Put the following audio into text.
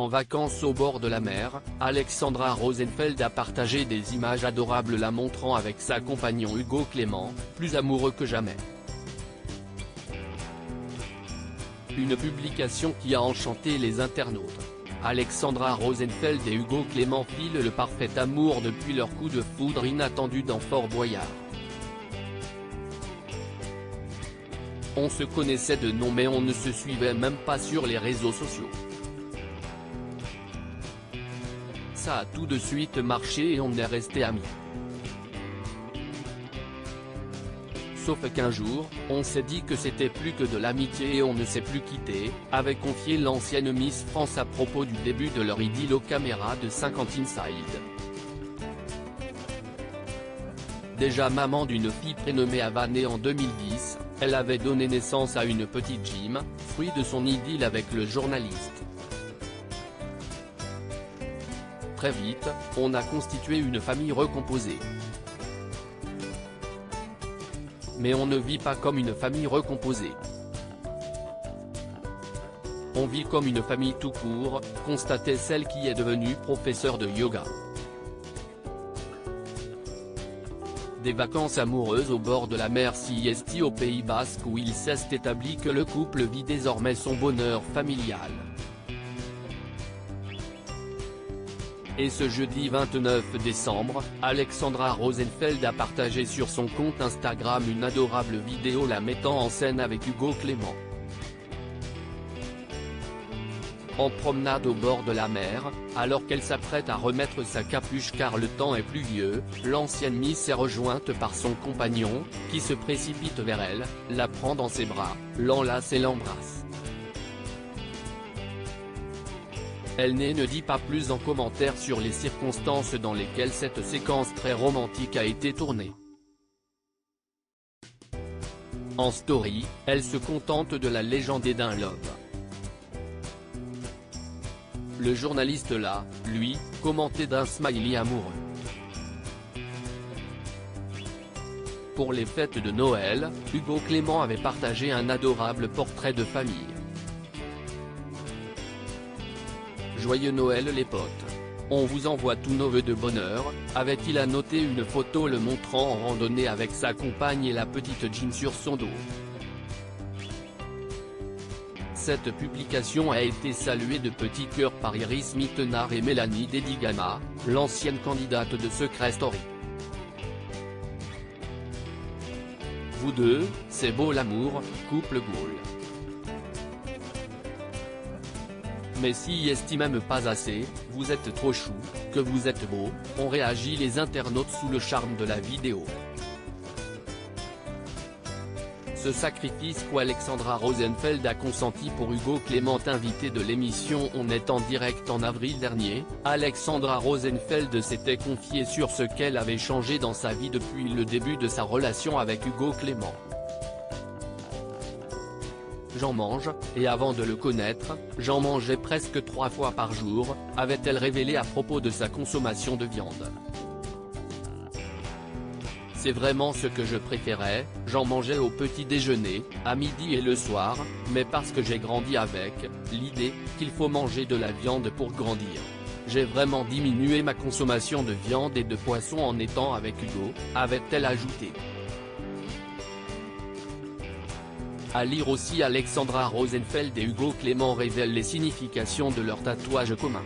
en vacances au bord de la mer, Alexandra Rosenfeld a partagé des images adorables la montrant avec sa compagnon Hugo Clément, plus amoureux que jamais. Une publication qui a enchanté les internautes. Alexandra Rosenfeld et Hugo Clément filent le parfait amour depuis leur coup de foudre inattendu dans Fort Boyard. On se connaissait de nom mais on ne se suivait même pas sur les réseaux sociaux. Ça a tout de suite marché et on est resté amis. Sauf qu'un jour, on s'est dit que c'était plus que de l'amitié et on ne s'est plus quitté, avait confié l'ancienne Miss France à propos du début de leur idylle aux caméras de 50 Inside. Déjà maman d'une fille prénommée Ava née en 2010, elle avait donné naissance à une petite Jim, fruit de son idylle avec le journaliste. Très vite, on a constitué une famille recomposée. Mais on ne vit pas comme une famille recomposée. On vit comme une famille tout court, constatait celle qui est devenue professeure de yoga. Des vacances amoureuses au bord de la mer Siesti au Pays Basque où il s'est établi que le couple vit désormais son bonheur familial. Et ce jeudi 29 décembre, Alexandra Rosenfeld a partagé sur son compte Instagram une adorable vidéo la mettant en scène avec Hugo Clément. En promenade au bord de la mer, alors qu'elle s'apprête à remettre sa capuche car le temps est pluvieux, l'ancienne Miss est rejointe par son compagnon, qui se précipite vers elle, la prend dans ses bras, l'enlace et l'embrasse. Elle ne dit pas plus en commentaire sur les circonstances dans lesquelles cette séquence très romantique a été tournée. En story, elle se contente de la légende d'un love. Le journaliste l'a, lui, commenté d'un smiley amoureux. Pour les fêtes de Noël, Hugo Clément avait partagé un adorable portrait de famille. Joyeux Noël les potes. On vous envoie tous nos vœux de bonheur, avait-il annoté une photo le montrant en randonnée avec sa compagne et la petite Jim sur son dos. Cette publication a été saluée de petits cœurs par Iris Mittenard et Mélanie Dedigana, l'ancienne candidate de Secret Story. Vous deux, c'est beau l'amour, couple goal. Mais si estime même pas assez, vous êtes trop chou, que vous êtes beau, ont réagi les internautes sous le charme de la vidéo. Ce sacrifice qu'Alexandra Rosenfeld a consenti pour Hugo Clément invité de l'émission On est en direct en avril dernier, Alexandra Rosenfeld s'était confiée sur ce qu'elle avait changé dans sa vie depuis le début de sa relation avec Hugo Clément. J'en mange, et avant de le connaître, j'en mangeais presque 3 fois par jour, avait-elle révélé à propos de sa consommation de viande. C'est vraiment ce que je préférais, j'en mangeais au petit déjeuner, à midi et le soir, mais parce que j'ai grandi avec l'idée qu'il faut manger de la viande pour grandir. J'ai vraiment diminué ma consommation de viande et de poisson en étant avec Hugo, avait-elle ajouté. À lire aussi Alexandra Rosenfeld et Hugo Clément révèlent les significations de leur tatouage commun.